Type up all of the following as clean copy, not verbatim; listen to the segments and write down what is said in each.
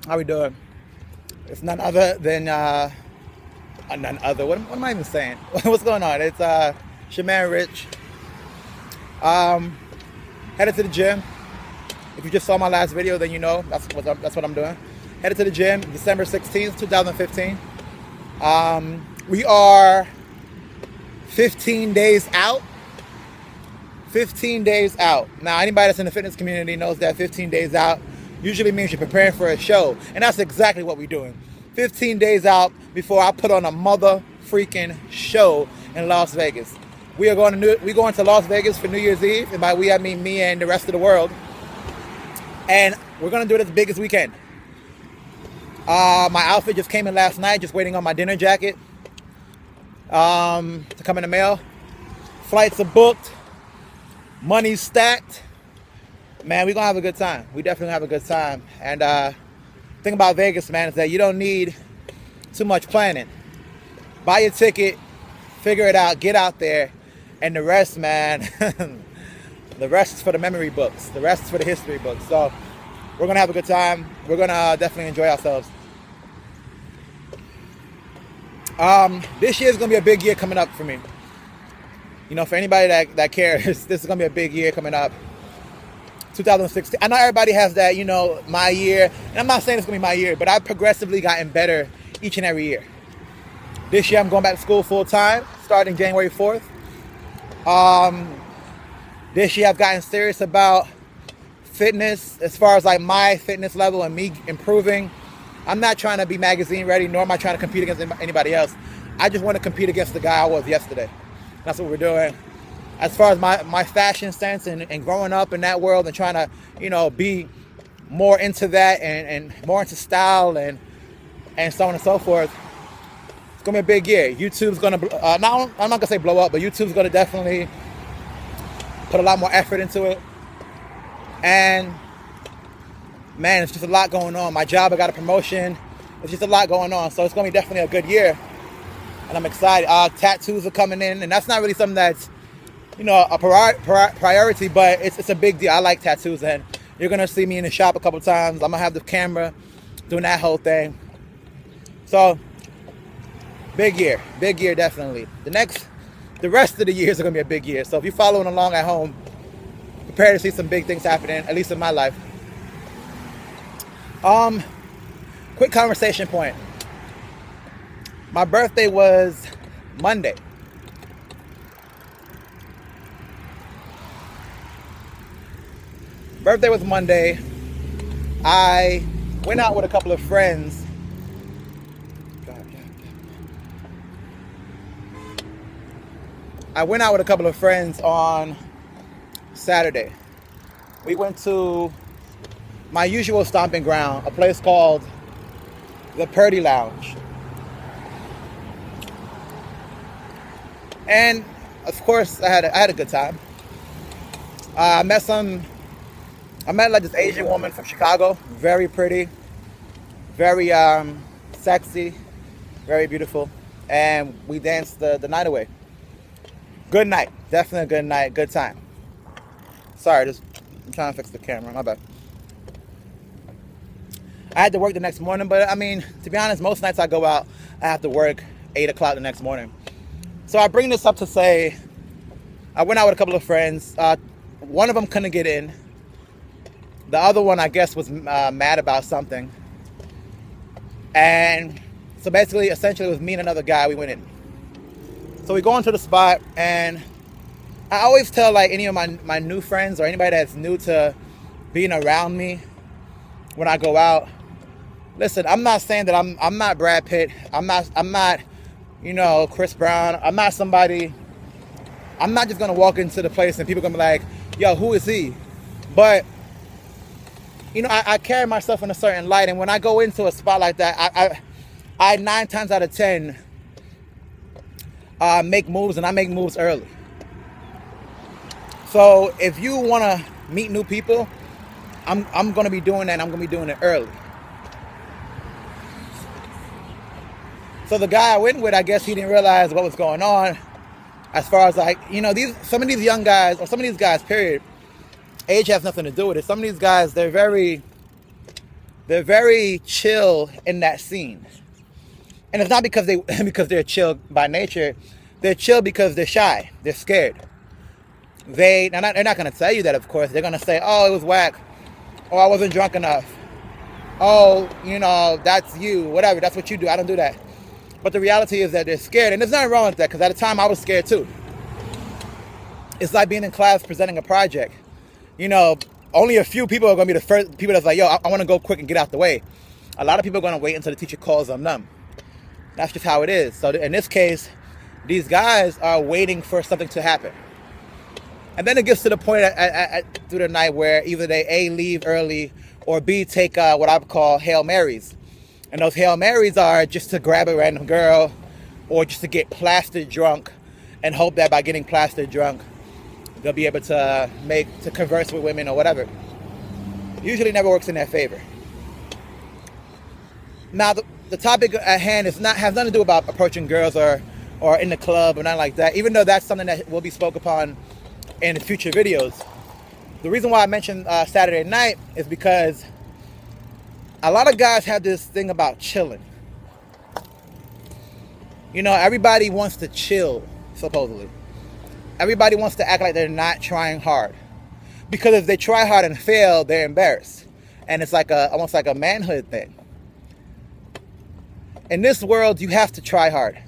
How we doing? It's none other than none other. What am I even saying? What's going on? It's Shaman Rich. Headed to the gym. If you just saw my last video, then you know that's what I'm doing. Headed to the gym, December 16th, 2015. We are 15 days out. 15 days out. Now, anybody that's in the fitness community knows that 15 days out usually means you're preparing for a show. And that's exactly what we're doing. 15 days out before I put on a mother freaking show in Las Vegas. We're going to Las Vegas for New Year's Eve. And by we, I mean me and the rest of the world. And we're going to do it as big as we can. My outfit just came in last night, just waiting on my dinner jacket to come in the mail. Flights are booked. Money's stacked. Man, we're going to have a good time. We definitely have a good time. And the thing about Vegas, man, is that you don't need too much planning. Buy your ticket, figure it out, get out there, and the rest, man, the rest is for the memory books. The rest is for the history books. So we're going to have a good time. We're going to definitely enjoy ourselves. This year is going to be a big year coming up for me. You know, for anybody that cares, this is going to be a big year coming up. 2016. I know everybody has that, you know, my year. And I'm not saying it's going to be my year, but I've progressively gotten better each and every year. This year I'm going back to school full time, starting January 4th. This year I've gotten serious about fitness as far as like my fitness level and me improving. I'm not trying to be magazine ready, nor am I trying to compete against anybody else. I just want to compete against the guy I was yesterday. That's what we're doing. As far as my fashion sense and growing up in that world and trying to, you know, be more into that and more into style and so on and so forth, it's going to be a big year. YouTube's going to, I'm not going to say blow up, but YouTube's going to definitely put a lot more effort into it. And, man, it's just a lot going on. My job, I got a promotion. It's just a lot going on. So it's going to be definitely a good year. And I'm excited. Tattoos are coming in, and that's not really something that's, you know, a priority, but it's a big deal. I like tattoos, and you're gonna see me in the shop a couple times. I'm gonna have the camera doing that whole thing. So, big year definitely. The rest of the years are gonna be a big year. So if you're following along at home, prepare to see some big things happening, at least in my life. Quick conversation point. My birthday was Monday. Birthday was Monday. I went out with a couple of friends. I went out with a couple of friends on Saturday. We went to my usual stomping ground, a place called the Purdy Lounge. And of course, I had a good time. I met like this Asian woman from Chicago, very pretty, very sexy, very beautiful, and we danced the night away. Good night, definitely a good night, good time. Sorry, I'm trying to fix the camera, my bad. I had to work the next morning, but I mean, to be honest, most nights I go out, I have to work 8 o'clock the next morning. So I bring this up to say, I went out with a couple of friends. One of them couldn't get in. The other one, I guess, was mad about something. And so basically, essentially, it was me and another guy. We went in. So we go into the spot, and I always tell like any of my new friends or anybody that's new to being around me when I go out, listen, I'm not saying that I'm not Brad Pitt. I'm not, you know, Chris Brown. I'm not somebody. I'm not just gonna walk into the place and people are gonna be like, yo, who is he? But you know, I carry myself in a certain light, and when I go into a spot like that, I 9 times out of 10 make moves, and I make moves early. So if you want to meet new people, I'm going to be doing that, and I'm going to be doing it early. So the guy I went with, I guess he didn't realize what was going on. As far as like, you know, some of these young guys, or some of these guys, period, age has nothing to do with it. Some of these guys, they're very They're very chill in that scene. And it's not because because they're chill by nature. They're chill because they're shy. They're scared. They're not going to tell you that, of course. They're going to say, oh, it was whack. Oh, I wasn't drunk enough. Oh, that's you. Whatever. That's what you do. I don't do that. But the reality is that they're scared. And there's nothing wrong with that, because at the time I was scared too. It's like being in class presenting a project. Only a few people are going to be the first people that's like, yo, I want to go quick and get out the way. A lot of people are going to wait until the teacher calls on them. That's just how it is. So in this case, these guys are waiting for something to happen. And then it gets to the point through the night where either they A, leave early, or B, take what I would call Hail Marys. And those Hail Marys are just to grab a random girl or just to get plastered drunk and hope that by getting plastered drunk, they'll be able to converse with women or whatever. Usually never works in their favor. Now, the topic at hand has nothing to do about approaching girls or in the club or nothing like that, even though that's something that will be spoke upon in future videos. The reason why I mentioned Saturday night is because a lot of guys have this thing about chilling. Everybody wants to chill, supposedly. Everybody wants to act like they're not trying hard. Because if they try hard and fail, they're embarrassed. And it's like almost like a manhood thing. In this world, you have to try hard.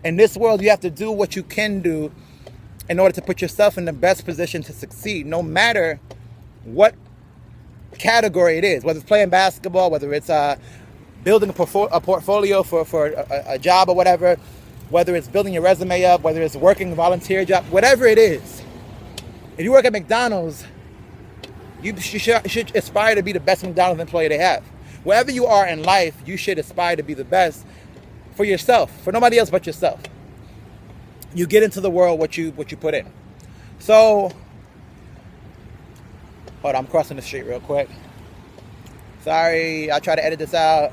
In this world, you have to do what you can do in order to put yourself in the best position to succeed, no matter what category it is, whether it's playing basketball, whether it's building a portfolio for a job or whatever, whether it's building your resume up, whether it's working a volunteer job, whatever it is. If you work at McDonald's, you should aspire to be the best McDonald's employee they have. Wherever you are in life, you should aspire to be the best for yourself, for nobody else but yourself. You get into the world what you put in. So, hold on, I'm crossing the street real quick. Sorry, I'll try to edit this out.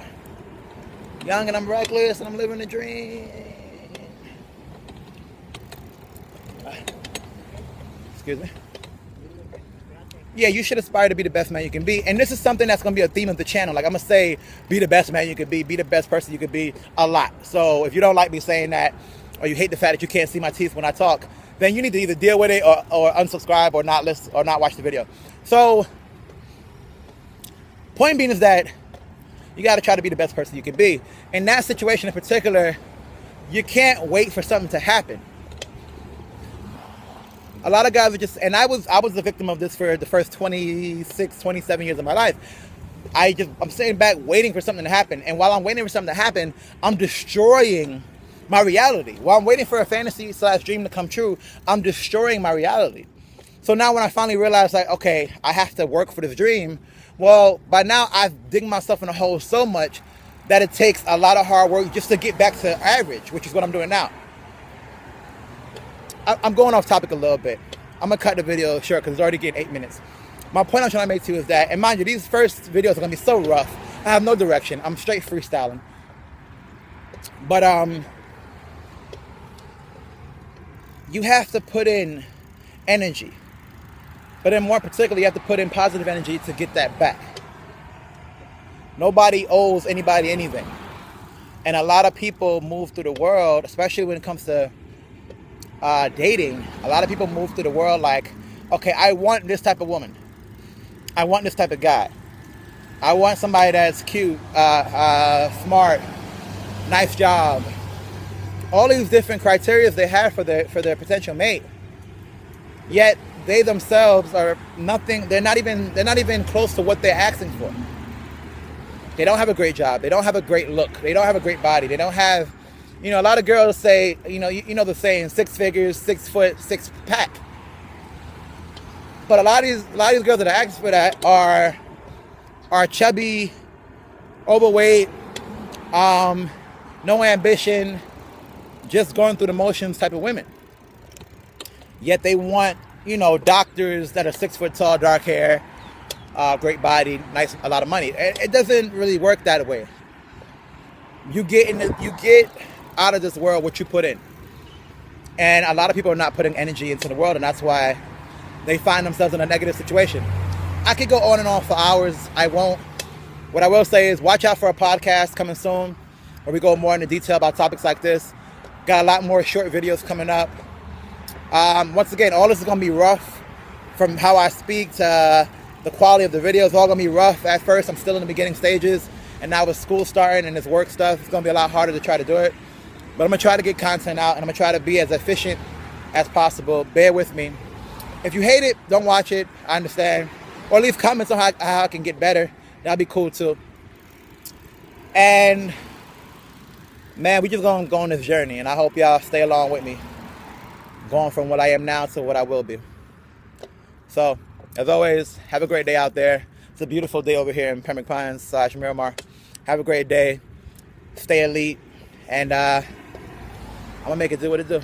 Young and I'm reckless and I'm living a dream. Excuse me. Yeah, you should aspire to be the best man you can be. And this is something that's going to be a theme of the channel. Like, I'm going to say, be the best man you can be the best person you could be a lot. So if you don't like me saying that, or you hate the fact that you can't see my teeth when I talk, then you need to either deal with it or unsubscribe or not listen or not watch the video. So, point being is that you got to try to be the best person you can be. In that situation in particular, you can't wait for something to happen. A lot of guys are just, and I was the victim of this for the first 26, 27 years of my life. I'm sitting back waiting for something to happen. And while I'm waiting for something to happen, I'm destroying my reality. While I'm waiting for a fantasy / dream to come true, I'm destroying my reality. So now when I finally realized, like, okay, I have to work for this dream, well, by now I've digged myself in a hole so much that it takes a lot of hard work just to get back to average, which is what I'm doing now. I'm going off topic a little bit. I'm going to cut the video short because it's already getting 8 minutes. My point I'm trying to make to you is that, and mind you, these first videos are going to be so rough. I have no direction. I'm straight freestyling. But you have to put in energy. But then more particularly, you have to put in positive energy to get that back. Nobody owes anybody anything. And a lot of people move through the world, especially when it comes to dating. A lot of people move through the world like, okay, I want this type of woman. I want this type of guy. I want somebody that's cute, smart, nice job. All these different criteria they have for their potential mate. Yet they themselves are nothing. They're not even close to what they're asking for. They don't have a great job. They don't have a great look. They don't have a great body. They don't have, a lot of girls say, you know the saying, 6 figures, 6 foot, 6 pack. But a lot of these girls that are asking for that are chubby, overweight, no ambition, just going through the motions type of women. Yet they want, doctors that are 6 foot tall, dark hair, great body, nice, a lot of money. It doesn't really work that way. You get out of this world what you put in. And a lot of people are not putting energy into the world, and that's why they find themselves in a negative situation. I could go on and on for hours. I won't. What I will say is watch out for a podcast coming soon where we go more into detail about topics like this. Got a lot more short videos coming up. Once again, all this is going to be rough, from how I speak to the quality of the videos. All going to be rough at first. I'm still in the beginning stages. And now with school starting and this work stuff, it's going to be a lot harder to try to do it. But I'm going to try to get content out, and I'm going to try to be as efficient as possible. Bear with me. If you hate it, don't watch it. I understand. Or leave comments on how I can get better. That'd be cool too. And man, we just gonna go on this journey, and I hope y'all stay along with me, going from what I am now to what I will be. So, as always, have a great day out there. It's a beautiful day over here in Pembroke Pines / Miramar. Have a great day. Stay elite, and I'm gonna make it do what it do.